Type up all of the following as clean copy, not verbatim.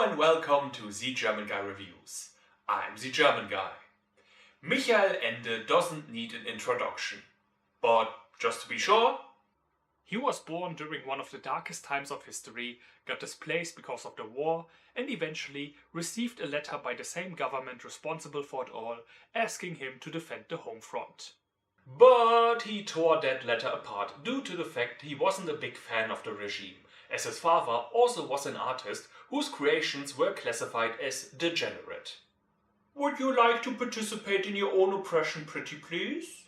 and welcome to The German Guy Reviews. I'm the German Guy. Michael Ende doesn't need an introduction. But just to be sure, he was born during one of the darkest times of history, got displaced because of the war, and eventually received a letter by the same government responsible for it all, asking him to defend the home front. But he tore that letter apart due to the fact he wasn't a big fan of the regime, as his father also was an artist whose creations were classified as degenerate. Would you like to participate in your own oppression, pretty please?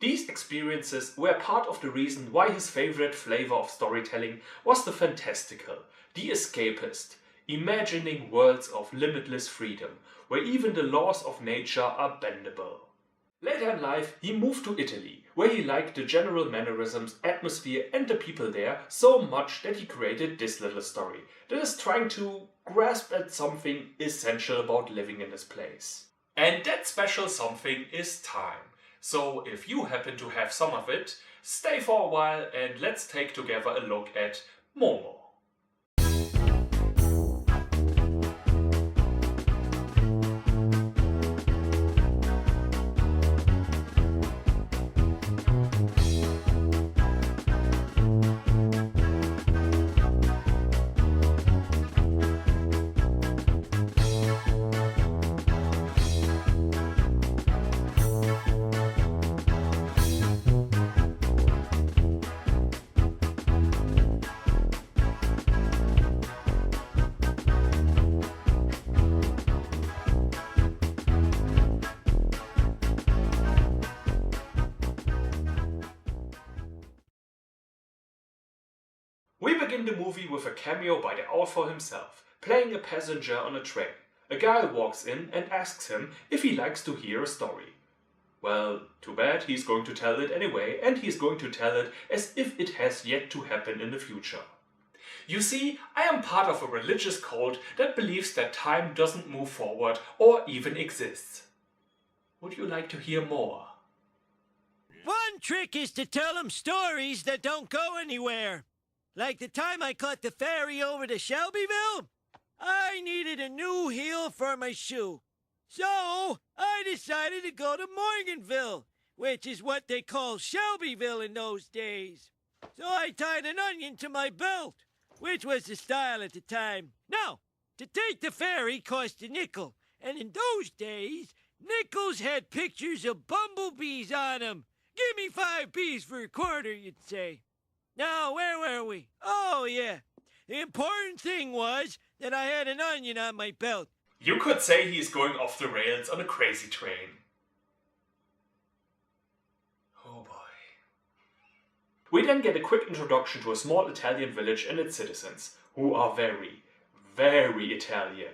These experiences were part of the reason why his favorite flavor of storytelling was the fantastical, the escapist, imagining worlds of limitless freedom, where even the laws of nature are bendable. Later in life, he moved to Italy, where he liked the general mannerisms, atmosphere and the people there so much that he created this little story that is trying to grasp at something essential about living in this place. And that special something is time. So if you happen to have some of it, stay for a while and let's take together a look at Momo. We begin the movie with a cameo by the author himself, playing a passenger on a train. A guy walks in and asks him if he likes to hear a story. Well, too bad, he's going to tell it anyway, and he's going to tell it as if it has yet to happen in the future. You see, I am part of a religious cult that believes that time doesn't move forward or even exists. Would you like to hear more? One trick is to tell them stories that don't go anywhere. Like the time I caught the ferry over to Shelbyville, I needed a new heel for my shoe. So I decided to go to Morganville, which is what they call Shelbyville in those days. So I tied an onion to my belt, which was the style at the time. Now, to take the ferry cost a nickel, and in those days, nickels had pictures of bumblebees on them. Give me 5 B's for a quarter, you'd say. Now, where were we? Oh, yeah. The important thing was that I had an onion on my belt. You could say he's going off the rails on a crazy train. Oh boy. We then get a quick introduction to a small Italian village and its citizens, who are very, very Italian.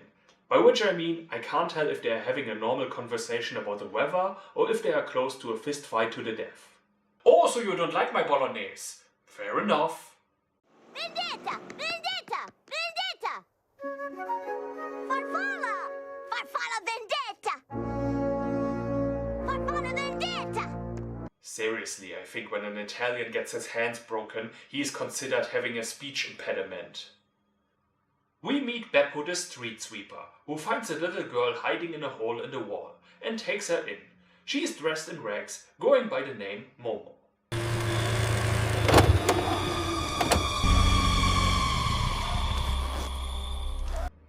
By which I mean, I can't tell if they are having a normal conversation about the weather or if they are close to a fist fight to the death. Oh, so you don't like my bolognese? Fair enough. Vendetta! Vendetta! Vendetta! Farfalla! Farfalla vendetta! Farfalla vendetta! Seriously, I think when an Italian gets his hands broken, he is considered having a speech impediment. We meet Beppo the street sweeper, who finds a little girl hiding in a hole in the wall, and takes her in. She is dressed in rags, going by the name Momo.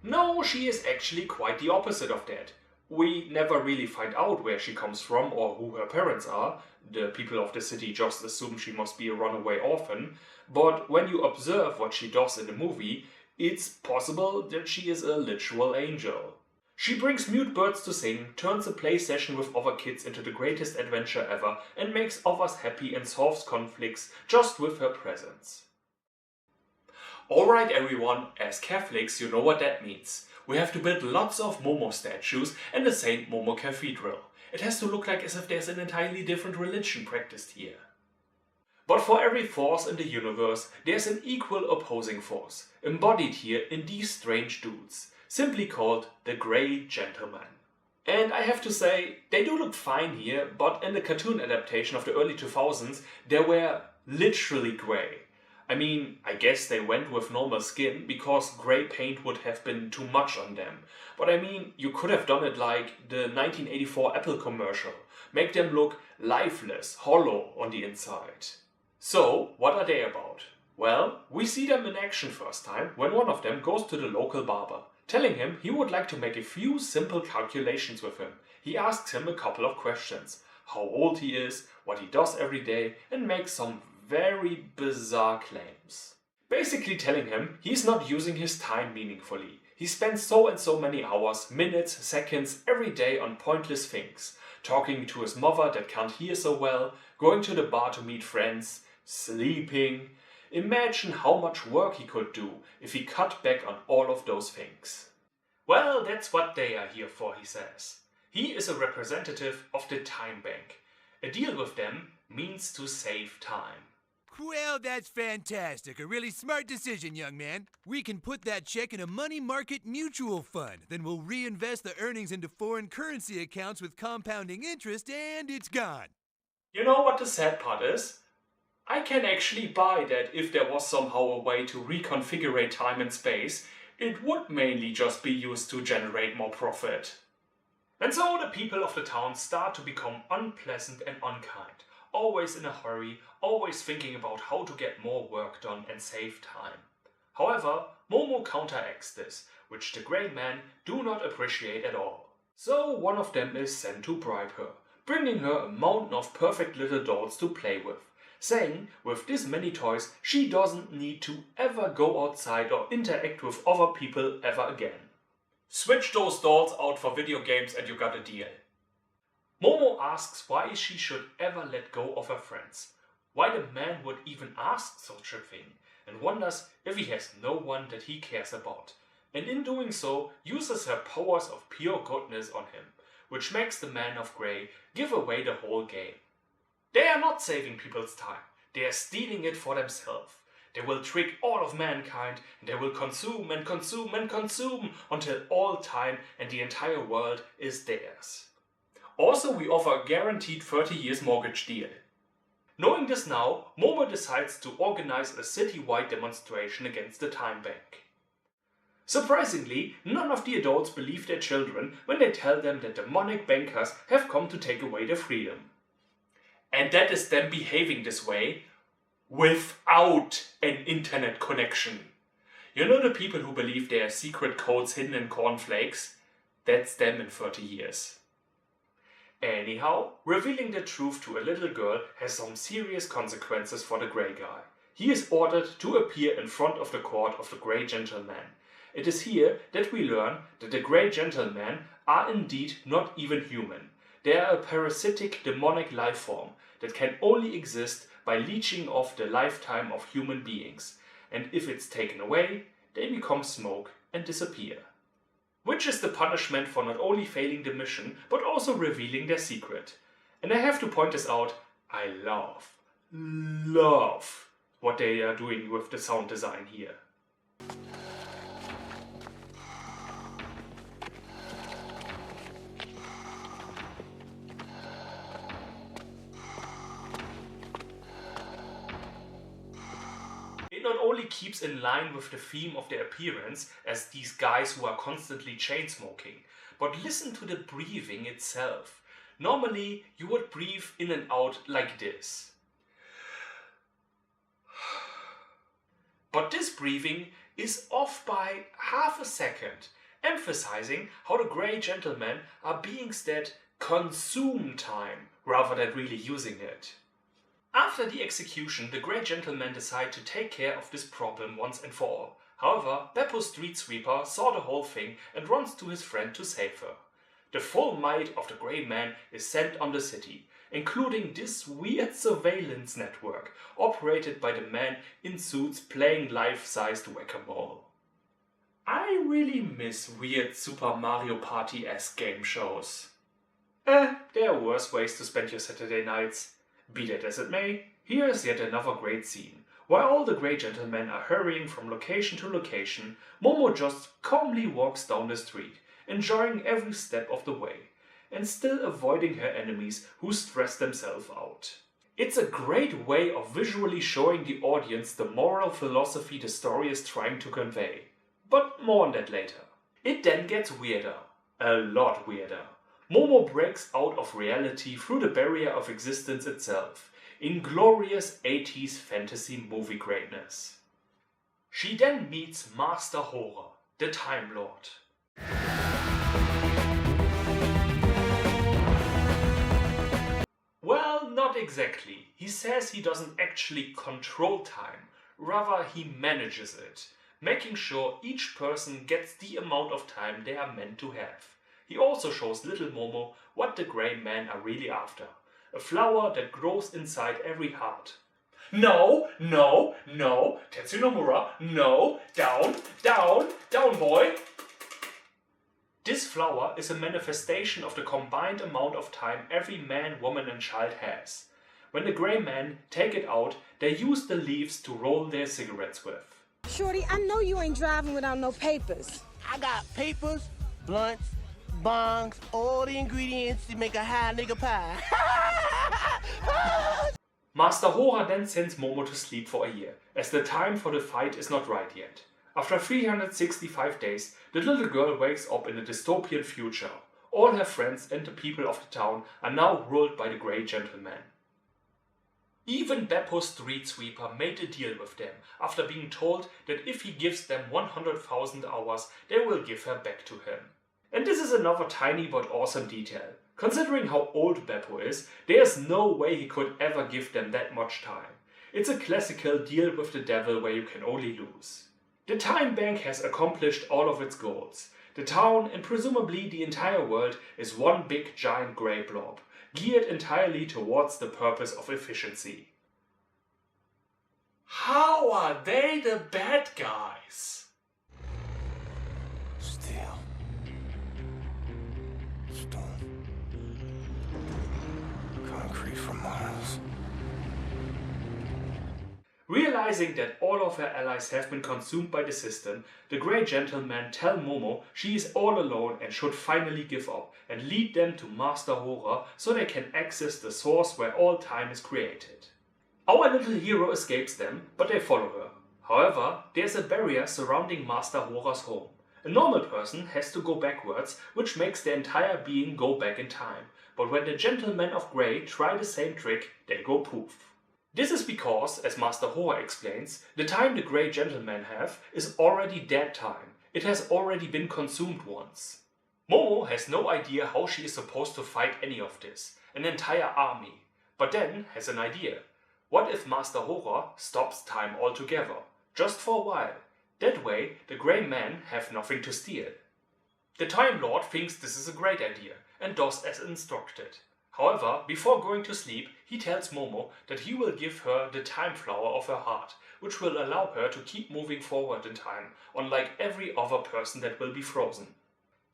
No, she is actually quite the opposite of that. We never really find out where she comes from or who her parents are. The people of the city just assume she must be a runaway orphan. But when you observe what she does in the movie, it's possible that she is a literal angel. She brings mute birds to sing, turns a play session with other kids into the greatest adventure ever, and makes others happy and solves conflicts just with her presence. Alright everyone, as Catholics you know what that means. We have to build lots of Momo statues and the Saint Momo Cathedral. It has to look like as if there's an entirely different religion practiced here. But for every force in the universe, there's an equal opposing force, embodied here in these strange dudes, simply called the Grey Gentlemen. And I have to say, they do look fine here, but in the cartoon adaptation of the early 2000s, they were literally grey. I mean, I guess they went with normal skin because grey paint would have been too much on them. But I mean, you could have done it like the 1984 Apple commercial. Make them look lifeless, hollow on the inside. So, what are they about? Well, we see them in action first time when one of them goes to the local barber, telling him he would like to make a few simple calculations with him. He asks him a couple of questions. How old he is, what he does every day, and makes some very bizarre claims. Basically telling him he's not using his time meaningfully. He spends so and so many hours, minutes, seconds every day on pointless things. Talking to his mother that can't hear so well, going to the bar to meet friends, sleeping. Imagine how much work he could do if he cut back on all of those things. Well, that's what they are here for, he says. He is a representative of the time bank. A deal with them means to save time. Well, that's fantastic. A really smart decision, young man. We can put that check in a money market mutual fund. Then we'll reinvest the earnings into foreign currency accounts with compounding interest, and it's gone. You know what the sad part is? I can actually buy that if there was somehow a way to reconfigure time and space, it would mainly just be used to generate more profit. And so the people of the town start to become unpleasant and unkind. Always in a hurry, always thinking about how to get more work done and save time. However, Momo counteracts this, which the grey men do not appreciate at all. So one of them is sent to bribe her, bringing her a mountain of perfect little dolls to play with, saying with this many toys she doesn't need to ever go outside or interact with other people ever again. Switch those dolls out for video games and you got a deal. Momo asks why she should ever let go of her friends, why the man would even ask such a thing, and wonders if he has no one that he cares about, and in doing so uses her powers of pure goodness on him, which makes the man of grey give away the whole game. They are not saving people's time, they are stealing it for themselves. They will trick all of mankind, and they will consume and consume and consume until all time and the entire world is theirs. Also, we offer a guaranteed 30 years mortgage deal. Knowing this now, Momo decides to organize a citywide demonstration against the time bank. Surprisingly, none of the adults believe their children when they tell them that demonic bankers have come to take away their freedom. And that is them behaving this way without an internet connection. You know the people who believe there are secret codes hidden in cornflakes? That's them in 30 years. Anyhow, revealing the truth to a little girl has some serious consequences for the grey guy. He is ordered to appear in front of the court of the grey gentleman. It is here that we learn that the grey gentlemen are indeed not even human. They are a parasitic demonic life form that can only exist by leeching off the lifetime of human beings, and if it's taken away, they become smoke and disappear. Which is the punishment for not only failing the mission, but also revealing their secret. And I have to point this out, I love what they are doing with the sound design here. It not only keeps in line with the theme of their appearance as these guys who are constantly chain smoking, but listen to the breathing itself. Normally you would breathe in and out like this. But this breathing is off by half a second, emphasizing how the grey gentlemen are beings that consume time rather than really using it. After the execution, the grey gentlemen decide to take care of this problem once and for all. However, Beppo's street sweeper saw the whole thing and runs to his friend to save her. The full might of the grey man is sent on the city, including this weird surveillance network operated by the men in suits playing life-sized whack-a-mole. I really miss weird Super Mario Party-esque game shows. There are worse ways to spend your Saturday nights. Be that as it may, here is yet another great scene. While all the grey gentlemen are hurrying from location to location, Momo just calmly walks down the street, enjoying every step of the way, and still avoiding her enemies who stress themselves out. It's a great way of visually showing the audience the moral philosophy the story is trying to convey. But more on that later. It then gets weirder. A lot weirder. Momo breaks out of reality through the barrier of existence itself, in glorious 80s fantasy movie greatness. She then meets Master Horror, the Time Lord. Well, not exactly. He says he doesn't actually control time, rather he manages it, making sure each person gets the amount of time they are meant to have. He also shows little Momo what the grey men are really after. A flower that grows inside every heart. No, no, no, Tetsu Nomura, no, down, down, down boy. This flower is a manifestation of the combined amount of time every man, woman and child has. When the grey men take it out, they use the leaves to roll their cigarettes with. Shorty, I know you ain't driving without no papers. I got papers, blunts, bongs, all the ingredients to make a high nigga pie. Master Horror then sends Momo to sleep for a year, as the time for the fight is not right yet. After 365 days, the little girl wakes up in a dystopian future. All her friends and the people of the town are now ruled by the Grey Gentleman. Even Beppo's street sweeper made a deal with them, after being told that if he gives them 100,000 hours, they will give her back to him. And this is another tiny but awesome detail. Considering how old Beppo is, there's no way he could ever give them that much time. It's a classical deal with the devil where you can only lose. The Time Bank has accomplished all of its goals. The town, and presumably the entire world, is one big giant grey blob, geared entirely towards the purpose of efficiency. How are they the bad guys? Steel. Stone. Concrete for miles. Realizing that all of her allies have been consumed by the system, the Grey Gentlemen tell Momo she is all alone and should finally give up, and lead them to Master Horror so they can access the source where all time is created. Our little hero escapes them, but they follow her. However, there's a barrier surrounding Master Horror's home. A normal person has to go backwards, which makes their entire being go back in time, but when the Gentlemen of Grey try the same trick, they go poof. This is because, as Master Horror explains, the time the Grey Gentlemen have is already dead time. It has already been consumed once. Momo has no idea how she is supposed to fight any of this, an entire army, but then has an idea. What if Master Horror stops time altogether, just for a while? That way, the Grey Men have nothing to steal. The Time Lord thinks this is a great idea, and does as instructed. However, before going to sleep, he tells Momo that he will give her the time flower of her heart, which will allow her to keep moving forward in time, unlike every other person that will be frozen.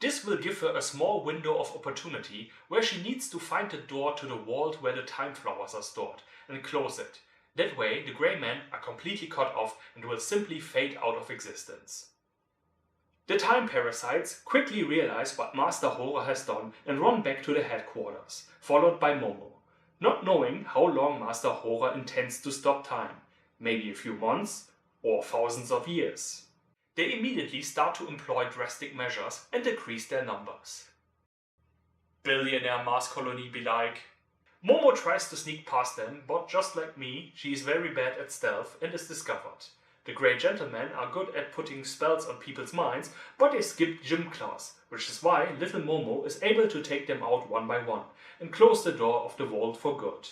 This will give her a small window of opportunity where she needs to find the door to the vault where the time flowers are stored, and close it. That way, the Grey Men are completely cut off and will simply fade out of existence. The time parasites quickly realize what Master Horror has done and run back to the headquarters, followed by Momo, not knowing how long Master Horror intends to stop time, maybe a few months or thousands of years. They immediately start to employ drastic measures and decrease their numbers. Billionaire Mars colony be like. Momo tries to sneak past them, but just like me, she is very bad at stealth and is discovered. The Grey Gentlemen are good at putting spells on people's minds, but they skip gym class, which is why little Momo is able to take them out one by one and close the door of the vault for good.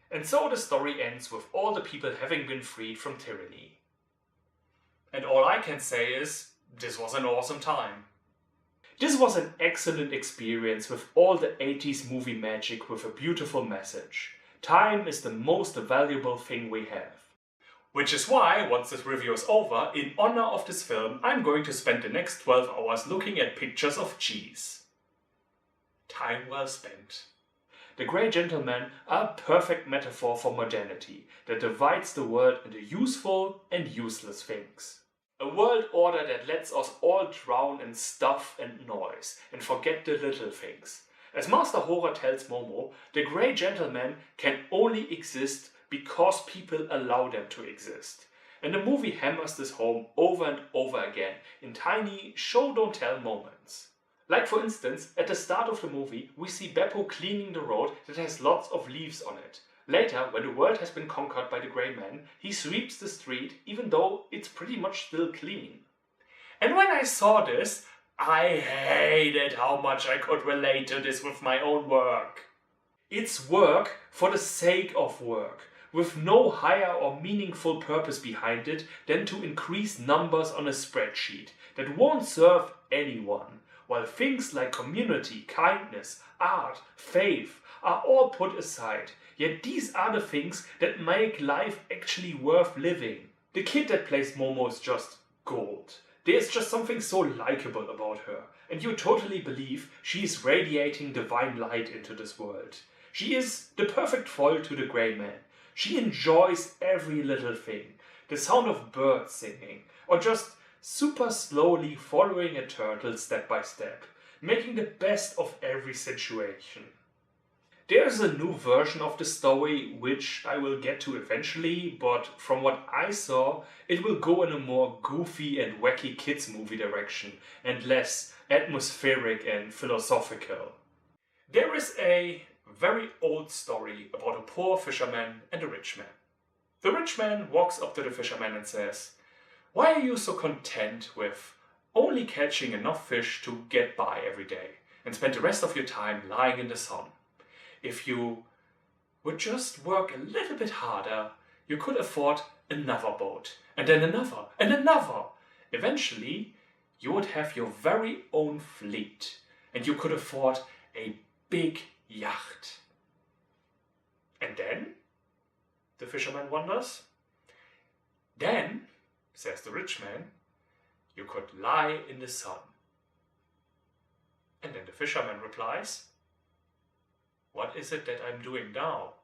And so the story ends with all the people having been freed from tyranny. And all I can say is, this was an awesome time. This was an excellent experience with all the 80s movie magic with a beautiful message. Time is the most valuable thing we have. Which is why, once this review is over, in honor of this film, I'm going to spend the next 12 hours looking at pictures of cheese. Time well spent. The Grey Gentlemen are a perfect metaphor for modernity that divides the world into useful and useless things. A world order that lets us all drown in stuff and noise and forget the little things. As Master Horror tells Momo, the Grey Gentleman can only exist because people allow them to exist. And the movie hammers this home over and over again in tiny show-don't-tell moments. Like for instance, at the start of the movie, we see Beppo cleaning the road that has lots of leaves on it. Later, when the world has been conquered by the Grey Man, he sweeps the street even though it's pretty much still clean. And when I saw this, I hated how much I could relate to this with my own work. It's work for the sake of work, with no higher or meaningful purpose behind it than to increase numbers on a spreadsheet that won't serve anyone, while things like community, kindness, art, faith are all put aside. Yet these are the things that make life actually worth living. The kid that plays Momo is just gold. There's just something so likable about her, and you totally believe she is radiating divine light into this world. She is the perfect foil to the Grey Man. She enjoys every little thing, the sound of birds singing, or just super slowly following a turtle step by step, making the best of every situation. There is a new version of the story which I will get to eventually, but from what I saw, it will go in a more goofy and wacky kids movie direction and less atmospheric and philosophical. There is a very old story about a poor fisherman and a rich man. The rich man walks up to the fisherman and says, "Why are you so content with only catching enough fish to get by every day and spend the rest of your time lying in the sun? If you would just work a little bit harder, you could afford another boat, and then another, and another. Eventually, you would have your very own fleet, and you could afford a big yacht." And then? The fisherman wonders. "Then," says the rich man, "you could lie in the sun." And then the fisherman replies, "What is it that I'm doing now?"